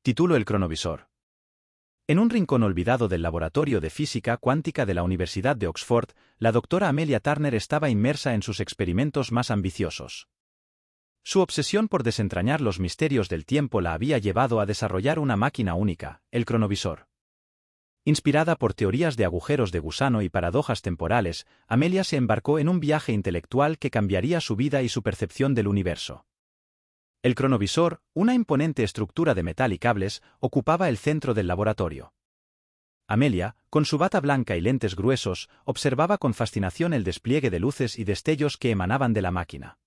Tituló el cronovisor. En un rincón olvidado del laboratorio de física cuántica de la Universidad de Oxford, la doctora Amelia Turner estaba inmersa en sus experimentos más ambiciosos. Su obsesión por desentrañar los misterios del tiempo la había llevado a desarrollar una máquina única, el cronovisor. Inspirada por teorías de agujeros de gusano y paradojas temporales, Amelia se embarcó en un viaje intelectual que cambiaría su vida y su percepción del universo. El cronovisor, una imponente estructura de metal y cables, ocupaba el centro del laboratorio. Amelia, con su bata blanca y lentes gruesos, observaba con fascinación el despliegue de luces y destellos que emanaban de la máquina.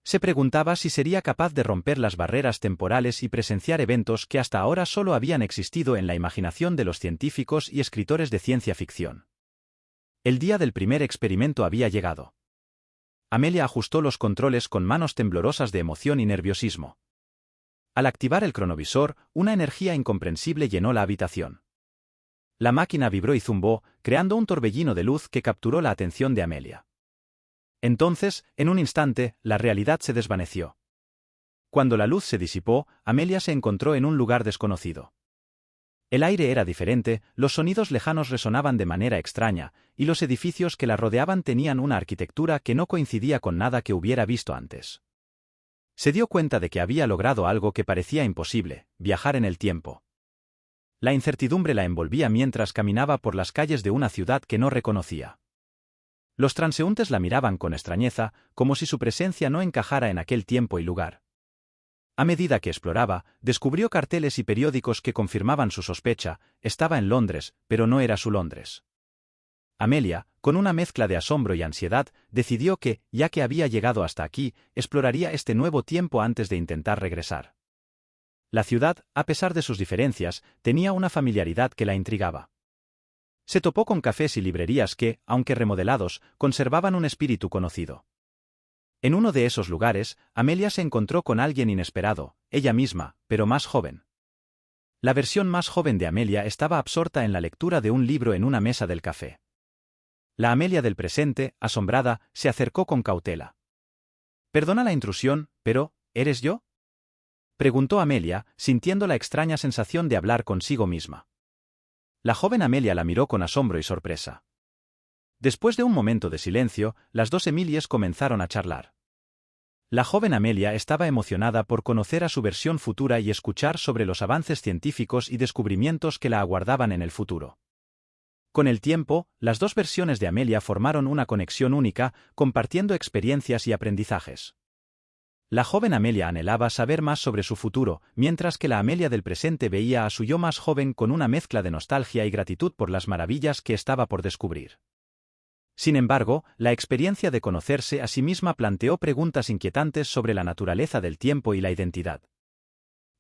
Se preguntaba si sería capaz de romper las barreras temporales y presenciar eventos que hasta ahora solo habían existido en la imaginación de los científicos y escritores de ciencia ficción. El día del primer experimento había llegado. Amelia ajustó los controles con manos temblorosas de emoción y nerviosismo. Al activar el cronovisor, una energía incomprensible llenó la habitación. La máquina vibró y zumbó, creando un torbellino de luz que capturó la atención de Amelia. Entonces, en un instante, la realidad se desvaneció. Cuando la luz se disipó, Amelia se encontró en un lugar desconocido. El aire era diferente, los sonidos lejanos resonaban de manera extraña, y los edificios que la rodeaban tenían una arquitectura que no coincidía con nada que hubiera visto antes. Se dio cuenta de que había logrado algo que parecía imposible, viajar en el tiempo. La incertidumbre la envolvía mientras caminaba por las calles de una ciudad que no reconocía. Los transeúntes la miraban con extrañeza, como si su presencia no encajara en aquel tiempo y lugar. A medida que exploraba, descubrió carteles y periódicos que confirmaban su sospecha: estaba en Londres, pero no era su Londres. Amelia, con una mezcla de asombro y ansiedad, decidió que, ya que había llegado hasta aquí, exploraría este nuevo tiempo antes de intentar regresar. La ciudad, a pesar de sus diferencias, tenía una familiaridad que la intrigaba. Se topó con cafés y librerías que, aunque remodelados, conservaban un espíritu conocido. En uno de esos lugares, Amelia se encontró con alguien inesperado, ella misma, pero más joven. La versión más joven de Amelia estaba absorta en la lectura de un libro en una mesa del café. La Amelia del presente, asombrada, se acercó con cautela. «Perdona la intrusión, pero, ¿eres yo?», preguntó Amelia, sintiendo la extraña sensación de hablar consigo misma. La joven Amelia la miró con asombro y sorpresa. Después de un momento de silencio, las dos Emilies comenzaron a charlar. La joven Amelia estaba emocionada por conocer a su versión futura y escuchar sobre los avances científicos y descubrimientos que la aguardaban en el futuro. Con el tiempo, las dos versiones de Amelia formaron una conexión única, compartiendo experiencias y aprendizajes. La joven Amelia anhelaba saber más sobre su futuro, mientras que la Amelia del presente veía a su yo más joven con una mezcla de nostalgia y gratitud por las maravillas que estaba por descubrir. Sin embargo, la experiencia de conocerse a sí misma planteó preguntas inquietantes sobre la naturaleza del tiempo y la identidad.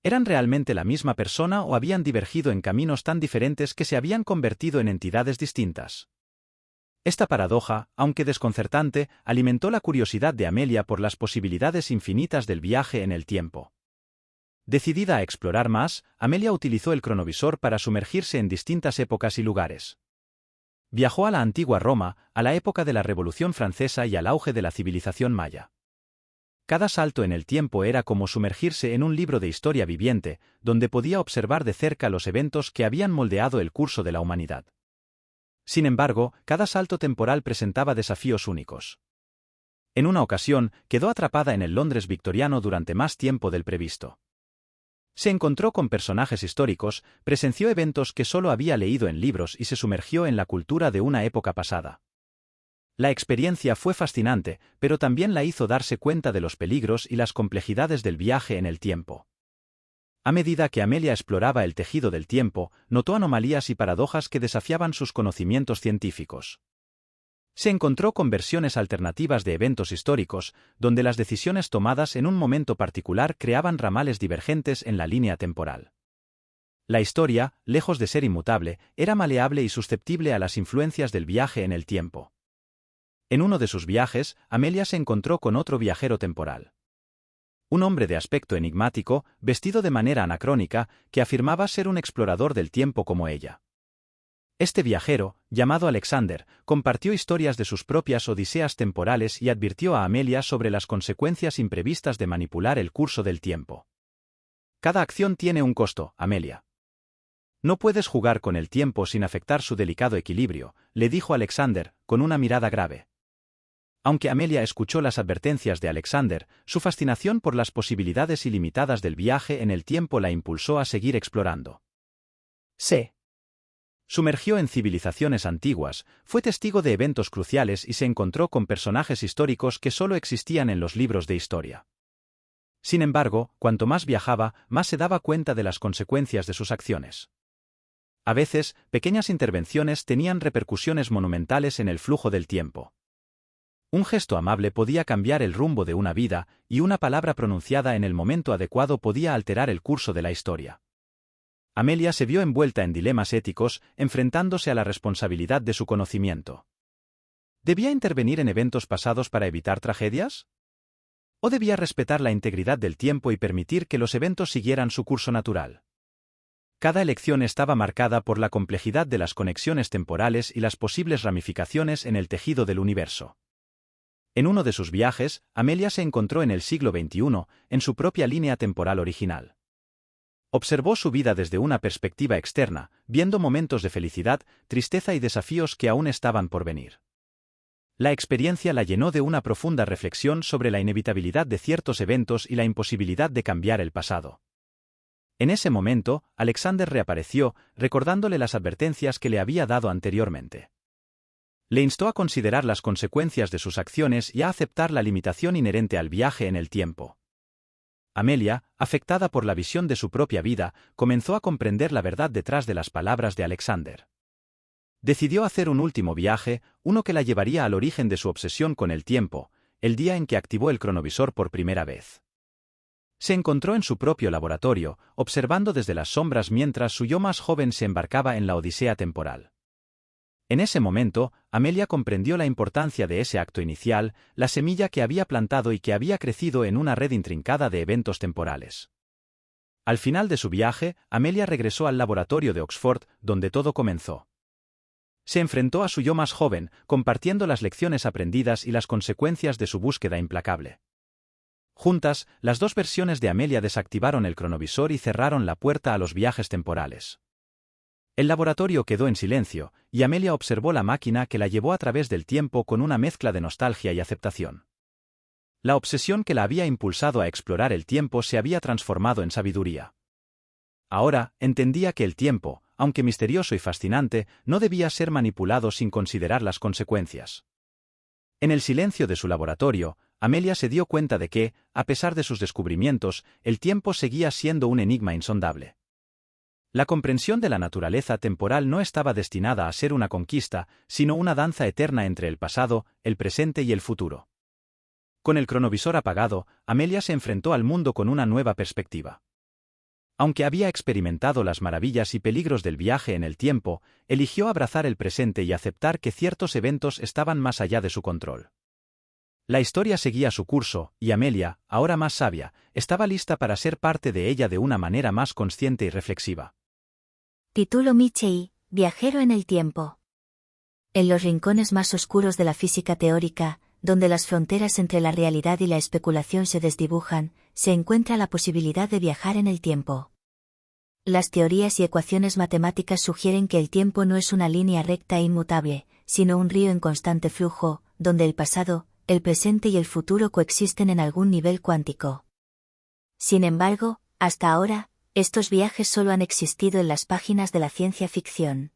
¿Eran realmente la misma persona o habían divergido en caminos tan diferentes que se habían convertido en entidades distintas? Esta paradoja, aunque desconcertante, alimentó la curiosidad de Amelia por las posibilidades infinitas del viaje en el tiempo. Decidida a explorar más, Amelia utilizó el cronovisor para sumergirse en distintas épocas y lugares. Viajó a la antigua Roma, a la época de la Revolución Francesa y al auge de la civilización maya. Cada salto en el tiempo era como sumergirse en un libro de historia viviente, donde podía observar de cerca los eventos que habían moldeado el curso de la humanidad. Sin embargo, cada salto temporal presentaba desafíos únicos. En una ocasión, quedó atrapada en el Londres victoriano durante más tiempo del previsto. Se encontró con personajes históricos, presenció eventos que solo había leído en libros y se sumergió en la cultura de una época pasada. La experiencia fue fascinante, pero también la hizo darse cuenta de los peligros y las complejidades del viaje en el tiempo. A medida que Amelia exploraba el tejido del tiempo, notó anomalías y paradojas que desafiaban sus conocimientos científicos. Se encontró con versiones alternativas de eventos históricos, donde las decisiones tomadas en un momento particular creaban ramales divergentes en la línea temporal. La historia, lejos de ser inmutable, era maleable y susceptible a las influencias del viaje en el tiempo. En uno de sus viajes, Amelia se encontró con otro viajero temporal. Un hombre de aspecto enigmático, vestido de manera anacrónica, que afirmaba ser un explorador del tiempo como ella. Este viajero, llamado Alexander, compartió historias de sus propias odiseas temporales y advirtió a Amelia sobre las consecuencias imprevistas de manipular el curso del tiempo. Cada acción tiene un costo, Amelia. No puedes jugar con el tiempo sin afectar su delicado equilibrio, le dijo Alexander, con una mirada grave. Aunque Amelia escuchó las advertencias de Alexander, su fascinación por las posibilidades ilimitadas del viaje en el tiempo la impulsó a seguir explorando. Se sumergió en civilizaciones antiguas, fue testigo de eventos cruciales y se encontró con personajes históricos que solo existían en los libros de historia. Sin embargo, cuanto más viajaba, más se daba cuenta de las consecuencias de sus acciones. A veces, pequeñas intervenciones tenían repercusiones monumentales en el flujo del tiempo. Un gesto amable podía cambiar el rumbo de una vida, y una palabra pronunciada en el momento adecuado podía alterar el curso de la historia. Amelia se vio envuelta en dilemas éticos, enfrentándose a la responsabilidad de su conocimiento. ¿Debía intervenir en eventos pasados para evitar tragedias? ¿O debía respetar la integridad del tiempo y permitir que los eventos siguieran su curso natural? Cada elección estaba marcada por la complejidad de las conexiones temporales y las posibles ramificaciones en el tejido del universo. En uno de sus viajes, Amelia se encontró en el siglo XXI, en su propia línea temporal original. Observó su vida desde una perspectiva externa, viendo momentos de felicidad, tristeza y desafíos que aún estaban por venir. La experiencia la llenó de una profunda reflexión sobre la inevitabilidad de ciertos eventos y la imposibilidad de cambiar el pasado. En ese momento, Alexander reapareció, recordándole las advertencias que le había dado anteriormente. Le instó a considerar las consecuencias de sus acciones y a aceptar la limitación inherente al viaje en el tiempo. Amelia, afectada por la visión de su propia vida, comenzó a comprender la verdad detrás de las palabras de Alexander. Decidió hacer un último viaje, uno que la llevaría al origen de su obsesión con el tiempo, el día en que activó el cronovisor por primera vez. Se encontró en su propio laboratorio, observando desde las sombras mientras su yo más joven se embarcaba en la odisea temporal. En ese momento, Amelia comprendió la importancia de ese acto inicial, la semilla que había plantado y que había crecido en una red intrincada de eventos temporales. Al final de su viaje, Amelia regresó al laboratorio de Oxford, donde todo comenzó. Se enfrentó a su yo más joven, compartiendo las lecciones aprendidas y las consecuencias de su búsqueda implacable. Juntas, las dos versiones de Amelia desactivaron el cronovisor y cerraron la puerta a los viajes temporales. El laboratorio quedó en silencio, y Amelia observó la máquina que la llevó a través del tiempo con una mezcla de nostalgia y aceptación. La obsesión que la había impulsado a explorar el tiempo se había transformado en sabiduría. Ahora, entendía que el tiempo, aunque misterioso y fascinante, no debía ser manipulado sin considerar las consecuencias. En el silencio de su laboratorio, Amelia se dio cuenta de que, a pesar de sus descubrimientos, el tiempo seguía siendo un enigma insondable. La comprensión de la naturaleza temporal no estaba destinada a ser una conquista, sino una danza eterna entre el pasado, el presente y el futuro. Con el cronovisor apagado, Amelia se enfrentó al mundo con una nueva perspectiva. Aunque había experimentado las maravillas y peligros del viaje en el tiempo, eligió abrazar el presente y aceptar que ciertos eventos estaban más allá de su control. La historia seguía su curso, y Amelia, ahora más sabia, estaba lista para ser parte de ella de una manera más consciente y reflexiva. Título Michei, viajero en el tiempo. En los rincones más oscuros de la física teórica, donde las fronteras entre la realidad y la especulación se desdibujan, se encuentra la posibilidad de viajar en el tiempo. Las teorías y ecuaciones matemáticas sugieren que el tiempo no es una línea recta e inmutable, sino un río en constante flujo, donde el pasado, el presente y el futuro coexisten en algún nivel cuántico. Sin embargo, hasta ahora, estos viajes solo han existido en las páginas de la ciencia ficción.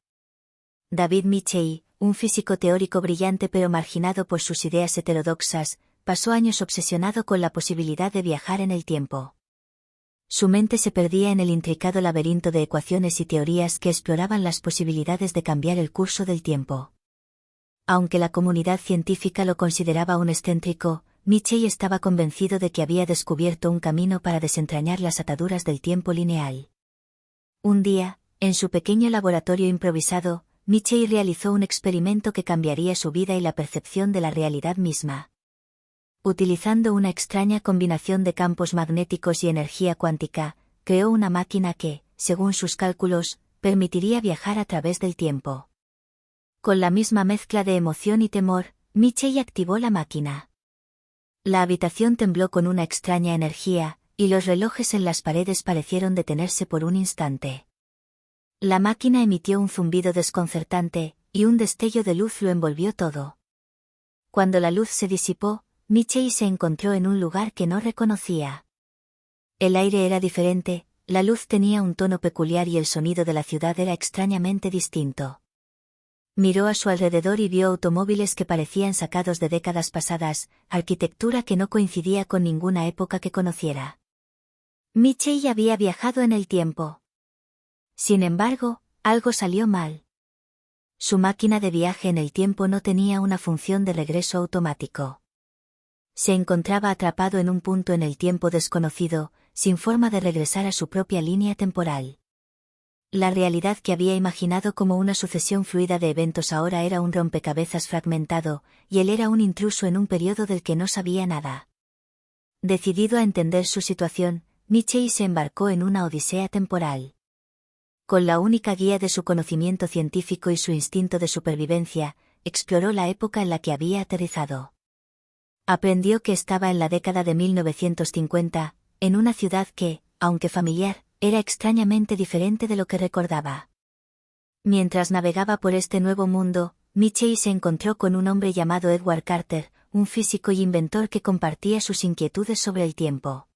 David Michei, un físico teórico brillante pero marginado por sus ideas heterodoxas, pasó años obsesionado con la posibilidad de viajar en el tiempo. Su mente se perdía en el intricado laberinto de ecuaciones y teorías que exploraban las posibilidades de cambiar el curso del tiempo. Aunque la comunidad científica lo consideraba un excéntrico, Michei estaba convencido de que había descubierto un camino para desentrañar las ataduras del tiempo lineal. Un día, en su pequeño laboratorio improvisado, Michei realizó un experimento que cambiaría su vida y la percepción de la realidad misma. Utilizando una extraña combinación de campos magnéticos y energía cuántica, creó una máquina que, según sus cálculos, permitiría viajar a través del tiempo. Con la misma mezcla de emoción y temor, Michei activó la máquina. La habitación tembló con una extraña energía, y los relojes en las paredes parecieron detenerse por un instante. La máquina emitió un zumbido desconcertante, y un destello de luz lo envolvió todo. Cuando la luz se disipó, Michei se encontró en un lugar que no reconocía. El aire era diferente, la luz tenía un tono peculiar y el sonido de la ciudad era extrañamente distinto. Miró a su alrededor y vio automóviles que parecían sacados de décadas pasadas, arquitectura que no coincidía con ninguna época que conociera. Michei había viajado en el tiempo. Sin embargo, algo salió mal. Su máquina de viaje en el tiempo no tenía una función de regreso automático. Se encontraba atrapado en un punto en el tiempo desconocido, sin forma de regresar a su propia línea temporal. La realidad que había imaginado como una sucesión fluida de eventos ahora era un rompecabezas fragmentado, y él era un intruso en un periodo del que no sabía nada. Decidido a entender su situación, Michei se embarcó en una odisea temporal. Con la única guía de su conocimiento científico y su instinto de supervivencia, exploró la época en la que había aterrizado. Aprendió que estaba en la década de 1950, en una ciudad que, aunque familiar, era extrañamente diferente de lo que recordaba. Mientras navegaba por este nuevo mundo, Michei se encontró con un hombre llamado Edward Carter, un físico y inventor que compartía sus inquietudes sobre el tiempo.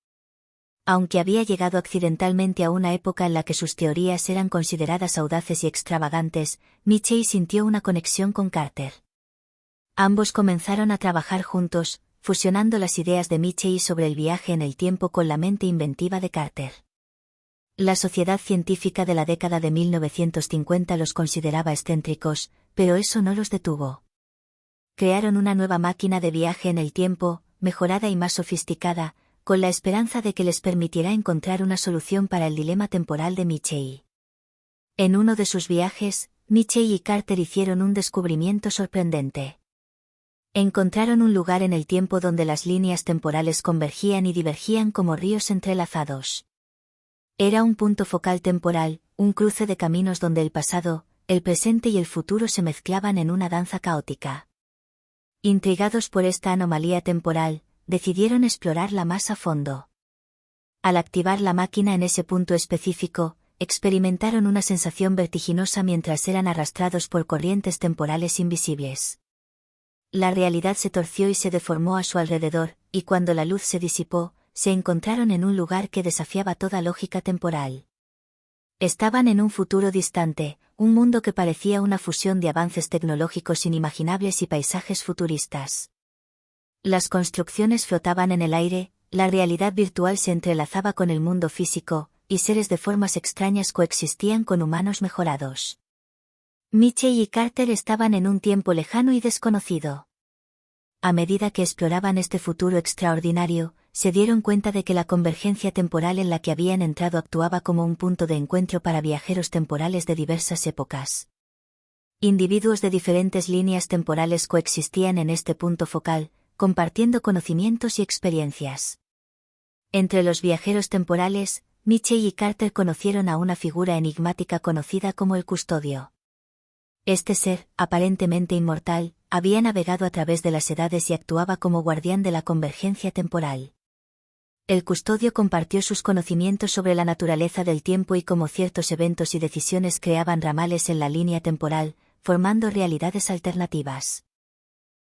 Aunque había llegado accidentalmente a una época en la que sus teorías eran consideradas audaces y extravagantes, Michei sintió una conexión con Carter. Ambos comenzaron a trabajar juntos, fusionando las ideas de Michei sobre el viaje en el tiempo con la mente inventiva de Carter. La sociedad científica de la década de 1950 los consideraba excéntricos, pero eso no los detuvo. Crearon una nueva máquina de viaje en el tiempo, mejorada y más sofisticada, con la esperanza de que les permitirá encontrar una solución para el dilema temporal de Michei. En uno de sus viajes, Michei y Carter hicieron un descubrimiento sorprendente. Encontraron un lugar en el tiempo donde las líneas temporales convergían y divergían como ríos entrelazados. Era un punto focal temporal, un cruce de caminos donde el pasado, el presente y el futuro se mezclaban en una danza caótica. Intrigados por esta anomalía temporal, decidieron explorarla más a fondo. Al activar la máquina en ese punto específico, experimentaron una sensación vertiginosa mientras eran arrastrados por corrientes temporales invisibles. La realidad se torció y se deformó a su alrededor, y cuando la luz se disipó, se encontraron en un lugar que desafiaba toda lógica temporal. Estaban en un futuro distante, un mundo que parecía una fusión de avances tecnológicos inimaginables y paisajes futuristas. Las construcciones flotaban en el aire, la realidad virtual se entrelazaba con el mundo físico, y seres de formas extrañas coexistían con humanos mejorados. Michei y Carter estaban en un tiempo lejano y desconocido. A medida que exploraban este futuro extraordinario, se dieron cuenta de que la convergencia temporal en la que habían entrado actuaba como un punto de encuentro para viajeros temporales de diversas épocas. Individuos de diferentes líneas temporales coexistían en este punto focal, compartiendo conocimientos y experiencias. Entre los viajeros temporales, Michei y Carter conocieron a una figura enigmática conocida como el Custodio. Este ser, aparentemente inmortal, había navegado a través de las edades y actuaba como guardián de la convergencia temporal. El Custodio compartió sus conocimientos sobre la naturaleza del tiempo y cómo ciertos eventos y decisiones creaban ramales en la línea temporal, formando realidades alternativas.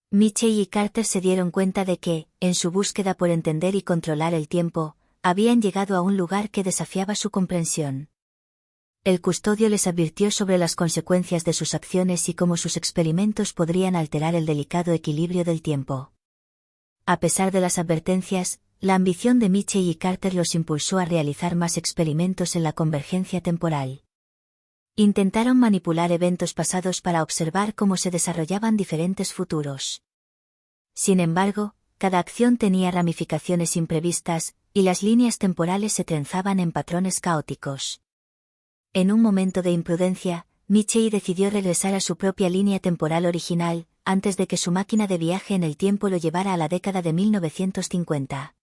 Michei y Carter se dieron cuenta de que, en su búsqueda por entender y controlar el tiempo, habían llegado a un lugar que desafiaba su comprensión. El Custodio les advirtió sobre las consecuencias de sus acciones y cómo sus experimentos podrían alterar el delicado equilibrio del tiempo. A pesar de las advertencias, la ambición de Michei y Carter los impulsó a realizar más experimentos en la convergencia temporal. Intentaron manipular eventos pasados para observar cómo se desarrollaban diferentes futuros. Sin embargo, cada acción tenía ramificaciones imprevistas, y las líneas temporales se trenzaban en patrones caóticos. En un momento de imprudencia, Michei decidió regresar a su propia línea temporal original, antes de que su máquina de viaje en el tiempo lo llevara a la década de 1950.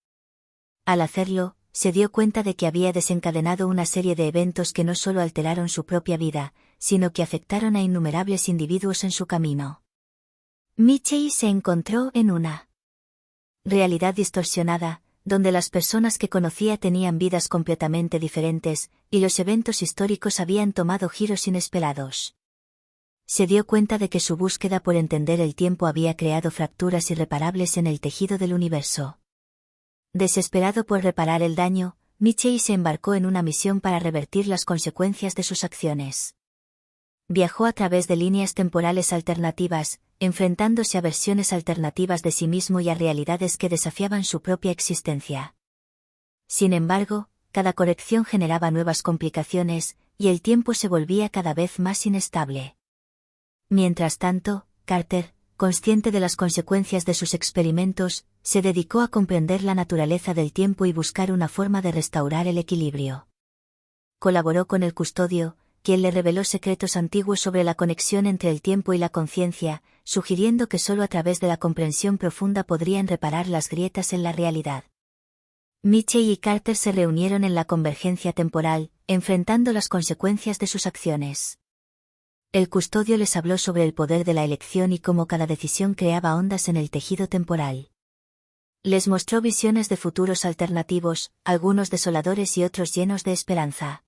Al hacerlo, se dio cuenta de que había desencadenado una serie de eventos que no solo alteraron su propia vida, sino que afectaron a innumerables individuos en su camino. Michei se encontró en una realidad distorsionada, donde las personas que conocía tenían vidas completamente diferentes, y los eventos históricos habían tomado giros inesperados. Se dio cuenta de que su búsqueda por entender el tiempo había creado fracturas irreparables en el tejido del universo. Desesperado por reparar el daño, Michei se embarcó en una misión para revertir las consecuencias de sus acciones. Viajó a través de líneas temporales alternativas, enfrentándose a versiones alternativas de sí mismo y a realidades que desafiaban su propia existencia. Sin embargo, cada corrección generaba nuevas complicaciones, y el tiempo se volvía cada vez más inestable. Mientras tanto, Carter, consciente de las consecuencias de sus experimentos, se dedicó a comprender la naturaleza del tiempo y buscar una forma de restaurar el equilibrio. Colaboró con el custodio, quien le reveló secretos antiguos sobre la conexión entre el tiempo y la conciencia, sugiriendo que solo a través de la comprensión profunda podrían reparar las grietas en la realidad. Michei y Carter se reunieron en la convergencia temporal, enfrentando las consecuencias de sus acciones. El custodio les habló sobre el poder de la elección y cómo cada decisión creaba ondas en el tejido temporal. Les mostró visiones de futuros alternativos, algunos desoladores y otros llenos de esperanza.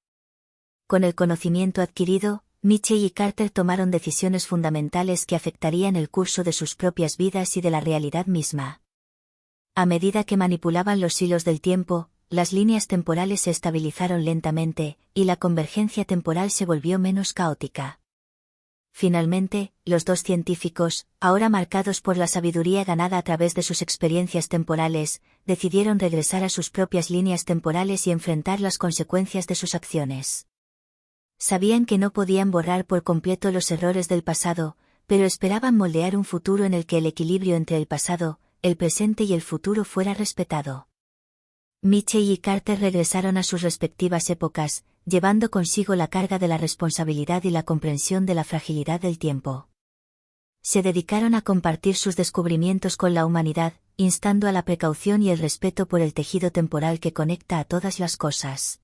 Con el conocimiento adquirido, Michei y Carter tomaron decisiones fundamentales que afectarían el curso de sus propias vidas y de la realidad misma. A medida que manipulaban los hilos del tiempo, las líneas temporales se estabilizaron lentamente, y la convergencia temporal se volvió menos caótica. Finalmente, los dos científicos, ahora marcados por la sabiduría ganada a través de sus experiencias temporales, decidieron regresar a sus propias líneas temporales y enfrentar las consecuencias de sus acciones. Sabían que no podían borrar por completo los errores del pasado, pero esperaban moldear un futuro en el que el equilibrio entre el pasado, el presente y el futuro fuera respetado. Michei y Carter regresaron a sus respectivas épocas, llevando consigo la carga de la responsabilidad y la comprensión de la fragilidad del tiempo. Se dedicaron a compartir sus descubrimientos con la humanidad, instando a la precaución y el respeto por el tejido temporal que conecta a todas las cosas.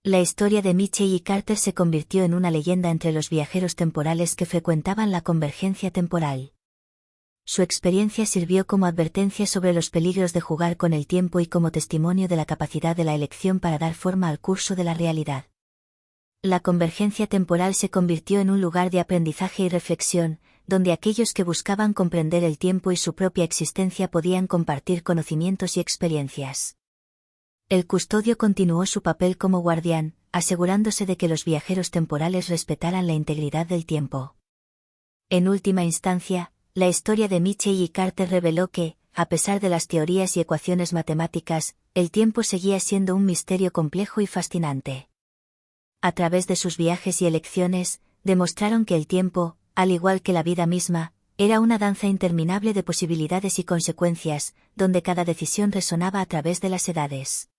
La historia de Michei y Carter se convirtió en una leyenda entre los viajeros temporales que frecuentaban la convergencia temporal. Su experiencia sirvió como advertencia sobre los peligros de jugar con el tiempo y como testimonio de la capacidad de la elección para dar forma al curso de la realidad. La convergencia temporal se convirtió en un lugar de aprendizaje y reflexión, donde aquellos que buscaban comprender el tiempo y su propia existencia podían compartir conocimientos y experiencias. El custodio continuó su papel como guardián, asegurándose de que los viajeros temporales respetaran la integridad del tiempo. En última instancia, la historia de Michei y Carter reveló que, a pesar de las teorías y ecuaciones matemáticas, el tiempo seguía siendo un misterio complejo y fascinante. A través de sus viajes y elecciones, demostraron que el tiempo, al igual que la vida misma, era una danza interminable de posibilidades y consecuencias, donde cada decisión resonaba a través de las edades.